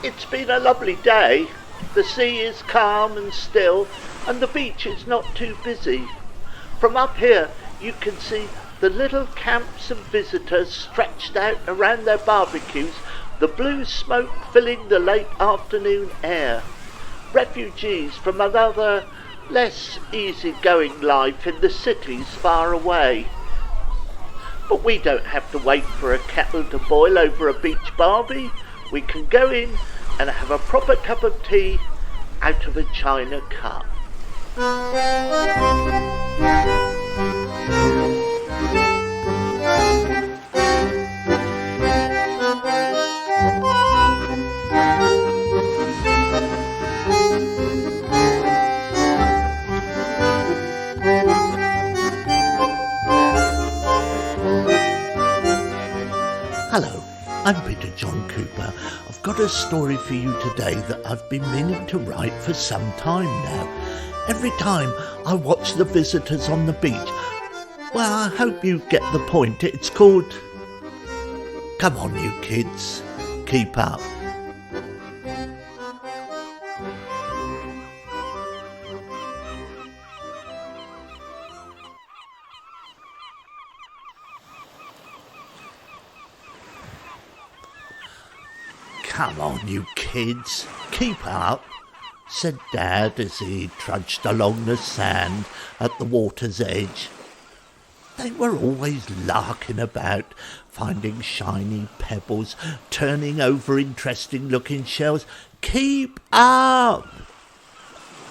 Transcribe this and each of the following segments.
It's been a lovely day. The sea is calm and still, and the beach is not too busy. From up here you can see the little camps of visitors stretched out around their barbecues, the blue smoke filling the late afternoon air. Refugees from another, less easy-going life in the cities far away. But we don't have to wait for a kettle to boil over a beach barbie. We can go in and have a proper cup of tea out of a china cup. Hello, I'm Peter John Cooper. I've got a story for you today that I've been meaning to write for some time now. Every time I watch the visitors on the beach, well, I hope you get the point. It's called Come On You Kids, Keep Up. Come on, you kids, keep up, said Dad as he trudged along the sand at the water's edge. They were always larking about, finding shiny pebbles, turning over interesting-looking shells. Keep up!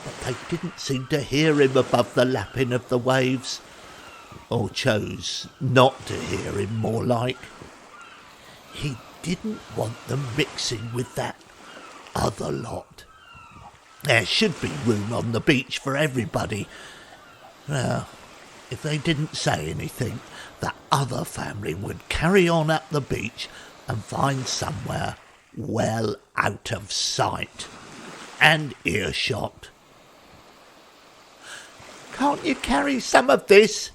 But they didn't seem to hear him above the lapping of the waves, or chose not to hear him, more like. He didn't want them mixing with that other lot. There should be room on the beach for everybody. Well, if they didn't say anything, that other family would carry on up the beach and find somewhere well out of sight and earshot. "Can't you carry some of this?"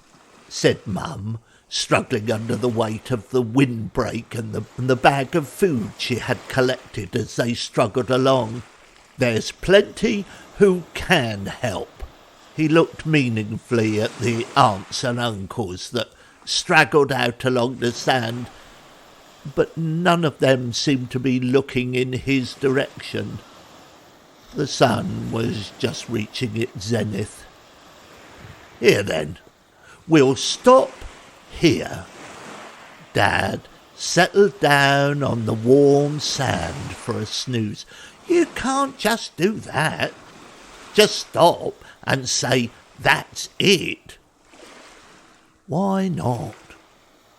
said Mum, struggling under the weight of the windbreak and the bag of food she had collected as they struggled along. "There's plenty who can help." He looked meaningfully at the aunts and uncles that straggled out along the sand, but none of them seemed to be looking in his direction. The sun was just reaching its zenith. "Here then, we'll stop here." Dad settled down on the warm sand for a snooze. "You can't just do that. Just stop and say, 'That's it.'" "Why not?"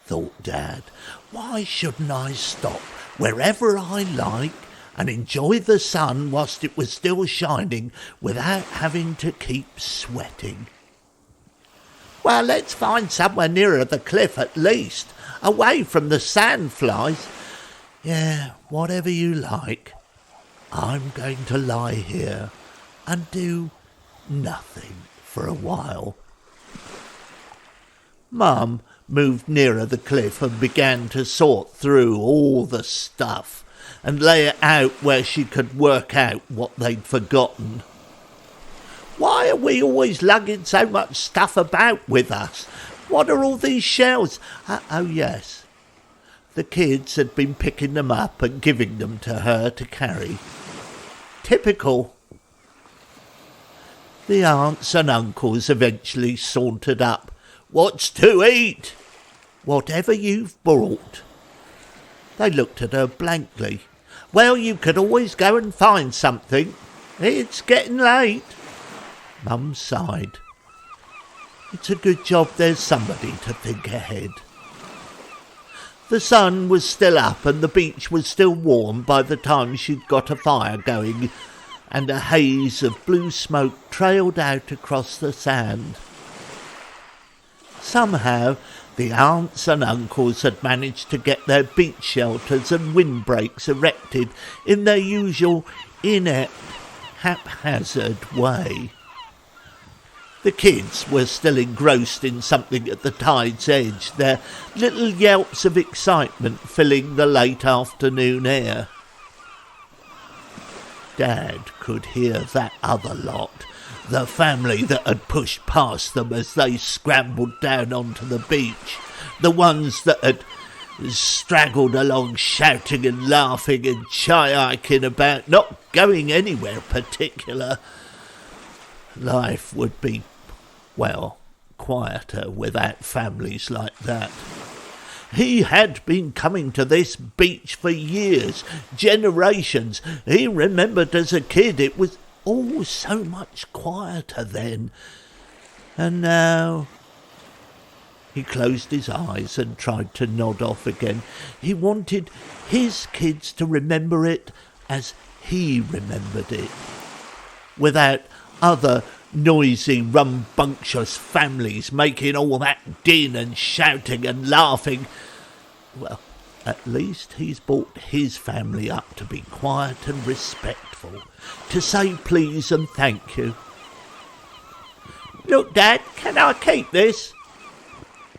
thought Dad. "Why shouldn't I stop wherever I like and enjoy the sun whilst it was still shining without having to keep sweating?" "Well, let's find somewhere nearer the cliff at least, away from the sandflies." "Yeah, whatever you like. I'm going to lie here and do nothing for a while." Mum moved nearer the cliff and began to sort through all the stuff and lay it out where she could work out what they'd forgotten. "Why are we always lugging so much stuff about with us? What are all these shells?" Oh yes, the kids had been picking them up and giving them to her to carry. Typical. The aunts and uncles eventually sauntered up. "What's to eat?" "Whatever you've brought." They looked at her blankly. "Well, you could always go and find something. It's getting late." Mum sighed. It's a good job there's somebody to think ahead. The sun was still up and the beach was still warm by the time she'd got a fire going, and a haze of blue smoke trailed out across the sand. Somehow the aunts and uncles had managed to get their beach shelters and windbreaks erected in their usual inept, haphazard way. The kids were still engrossed in something at the tide's edge, their little yelps of excitement filling the late afternoon air. Dad could hear that other lot, the family that had pushed past them as they scrambled down onto the beach, the ones that had straggled along shouting and laughing and chi-hiking about, not going anywhere particular. Life would be, well, quieter without families like that. He had been coming to this beach for years, generations. He remembered as a kid it was all so much quieter then. And now... He closed his eyes and tried to nod off again. He wanted his kids to remember it as he remembered it, without other noisy, rambunctious families making all that din and shouting and laughing. Well, at least he's brought his family up to be quiet and respectful, to say please and thank you. "Look, Dad, can I keep this?"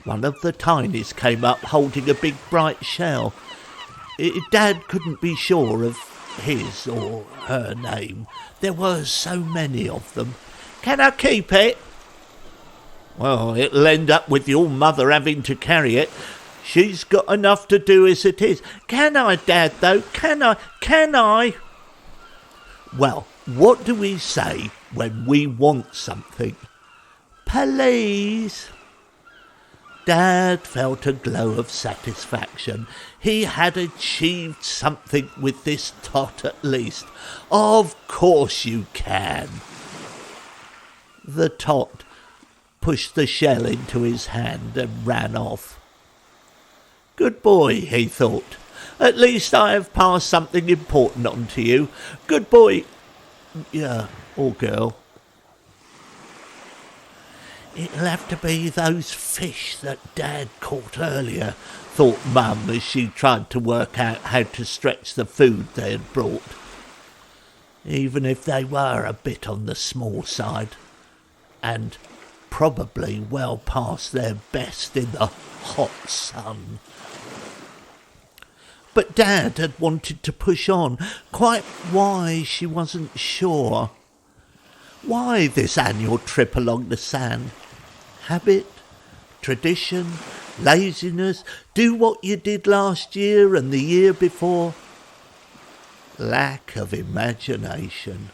One of the tinies came up holding a big bright shell. Dad couldn't be sure of his or her name. There were so many of them. "Can I keep it?" "Well, it'll end up with your mother having to carry it. She's got enough to do as it is." "Can I, Dad, though? Can I? Well, what do we say when we want something? Please. Dad felt a glow of satisfaction. He had achieved something with this tot at least. "Of course you can." The tot pushed the shell into his hand and ran off. "Good boy," he thought. "At least I have passed something important on to you. Good boy." Yeah, or girl. "It'll have to be those fish that Dad caught earlier," thought Mum as she tried to work out how to stretch the food they had brought. Even if they were a bit on the small side, and probably well past their best in the hot sun. But Dad had wanted to push on. Quite why, she wasn't sure. Why this annual trip along the sand? Habit? Tradition? Laziness? Do what you did last year and the year before? Lack of imagination.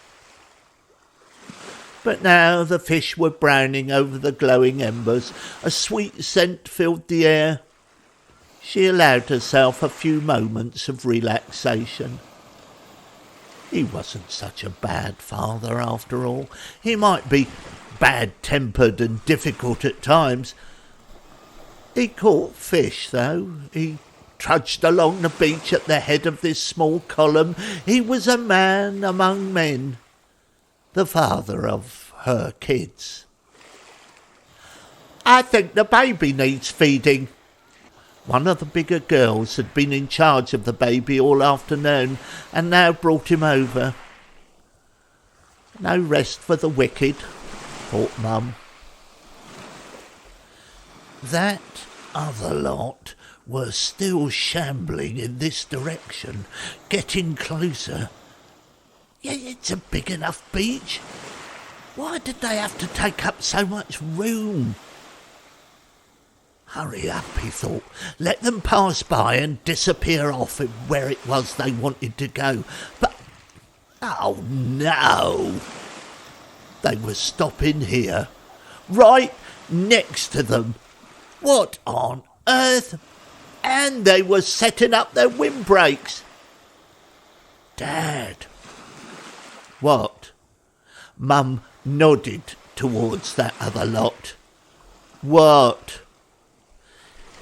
But now the fish were browning over the glowing embers. A sweet scent filled the air. She allowed herself a few moments of relaxation. He wasn't such a bad father after all. He might be bad-tempered and difficult at times. He caught fish, though. He trudged along the beach at the head of this small column. He was a man among men, the father of her kids. "I think the baby needs feeding." One of the bigger girls had been in charge of the baby all afternoon and now brought him over. No rest for the wicked, thought Mum. That other lot were still shambling in this direction, getting closer. Yeah, it's a big enough beach. Why did they have to take up so much room? Hurry up, he thought. Let them pass by and disappear off where it was they wanted to go. But, oh no! They were stopping here, right next to them. What on earth? And they were setting up their windbreaks. Dad. What? Mum nodded towards that other lot. What?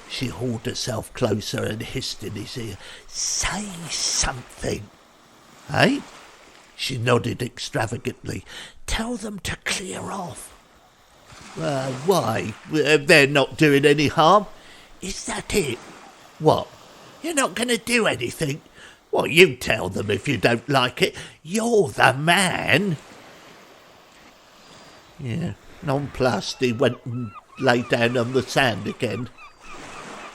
She hauled herself closer and hissed in his ear. Say something. Eh? She nodded extravagantly. Tell them to clear off. Why? They're not doing any harm. Is that it? What? You're not going to do anything? Well, you tell them if you don't like it. You're the man. Yeah, nonplussed, he went and lay down on the sand again.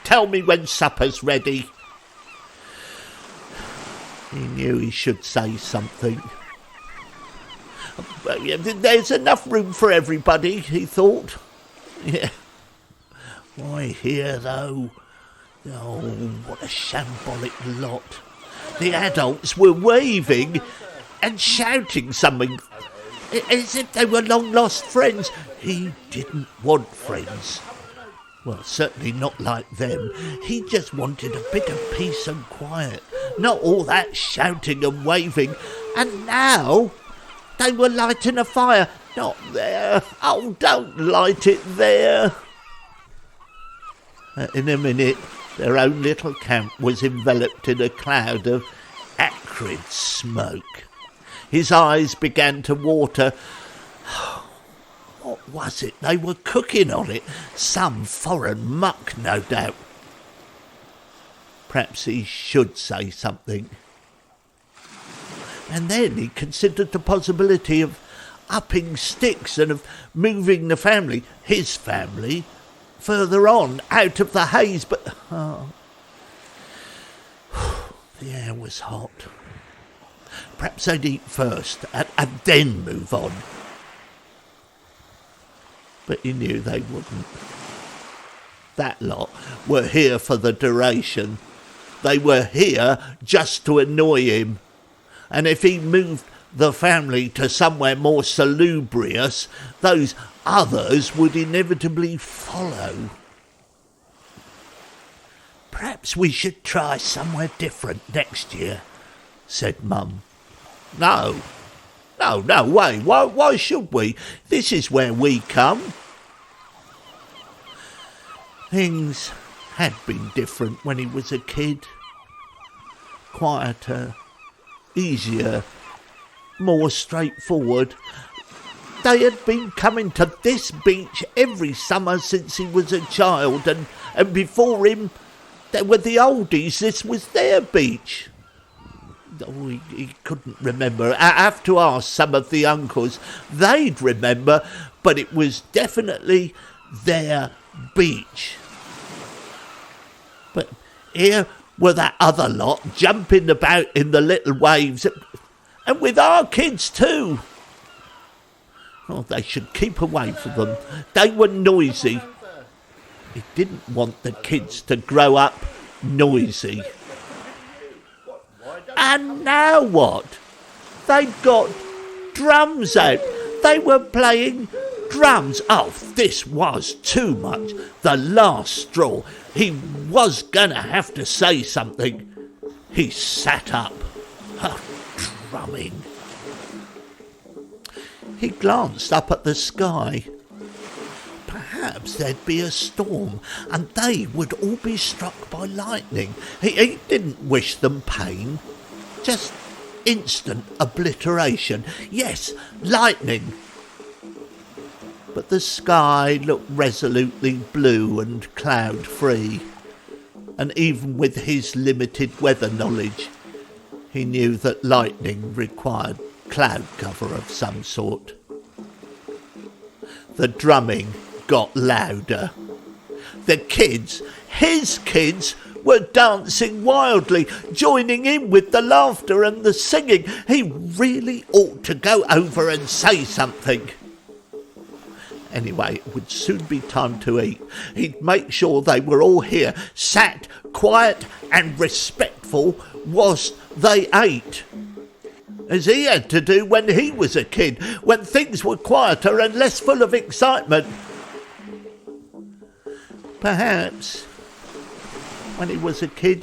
Tell me when supper's ready. He knew he should say something. There's enough room for everybody, he thought. Yeah. Why here, though? Oh, what a shambolic lot. The adults were waving and shouting something, as if they were long-lost friends. He didn't want friends. Well, certainly not like them. He just wanted a bit of peace and quiet, not all that shouting and waving. And now they were lighting a fire. Not there. Oh, don't light it there. In a minute, their own little camp was enveloped in a cloud of acrid smoke. His eyes began to water. What was it they were cooking on it? Some foreign muck, no doubt. Perhaps he should say something. And then he considered the possibility of upping sticks and of moving the family, his family, further on, out of the haze, but the air was hot. Perhaps they'd eat first and then move on. But he knew they wouldn't. That lot were here for the duration. They were here just to annoy him. And if he moved the family to somewhere more salubrious, those others would inevitably follow. Perhaps we should try somewhere different next year, said Mum. No way. Why should we? This is where we come. Things had been different when he was a kid. Quieter, easier, more straightforward. They had been coming to this beach every summer since he was a child, and before him there were the oldies. This was their beach. Oh, he couldn't remember. I have to ask some of the uncles. They'd remember, but it was definitely their beach. But here were that other lot jumping about in the little waves, and with our kids too. Oh, they should keep away from them. They were noisy. He didn't want the kids to grow up noisy. And now what? They'd got drums out. They were playing drums. Oh, this was too much. The last straw. He was going to have to say something. He sat up. Oh, drumming. He glanced up at the sky. Perhaps there'd be a storm, and they would all be struck by lightning. He didn't wish them pain. Just instant obliteration. Yes, lightning. But the sky looked resolutely blue and cloud-free. And even with his limited weather knowledge, he knew that lightning required cloud cover of some sort. The drumming got louder. The kids, his kids, were dancing wildly, joining in with the laughter and the singing. He really ought to go over and say something. Anyway, it would soon be time to eat. He'd make sure they were all here, sat quiet and respectful whilst they ate, as he had to do when he was a kid, when things were quieter and less full of excitement. Perhaps when he was a kid,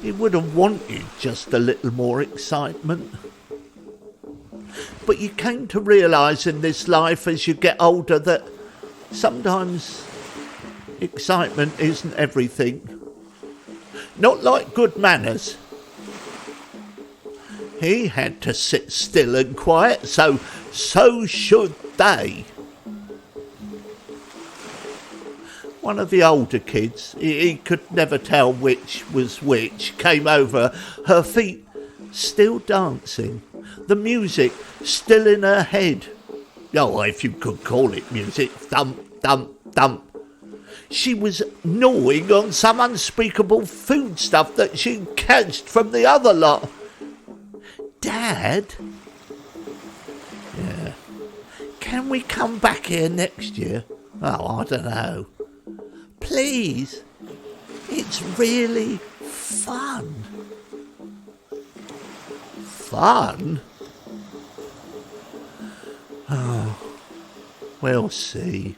he would have wanted just a little more excitement. But you came to realise in this life as you get older that sometimes excitement isn't everything. Not like good manners. He had to sit still and quiet, so should they. One of the older kids, he could never tell which was which, came over, her feet still dancing, the music still in her head. Oh, if you could call it music, thump, thump, thump. She was gnawing on some unspeakable foodstuff that she'd catched from the other lot. Dad, Can we come back here next year? Oh, I don't know. Please. It's really fun. Fun? Oh, we'll see.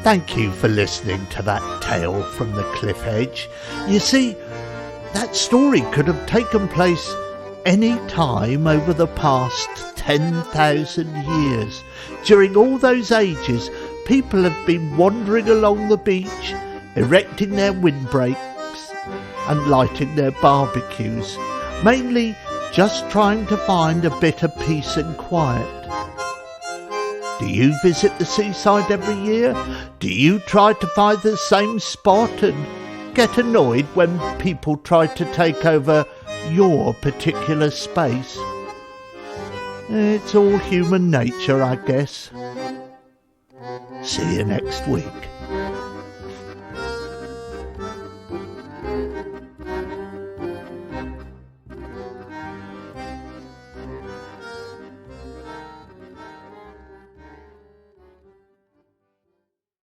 Thank you for listening to that tale from the cliff edge. You see, that story could have taken place any time over the past 10,000 years. During all those ages, people have been wandering along the beach, erecting their windbreaks and lighting their barbecues, mainly just trying to find a bit of peace and quiet. Do you visit the seaside every year? Do you try to find the same spot and get annoyed when people try to take over your particular space? It's all human nature, I guess. See you next week.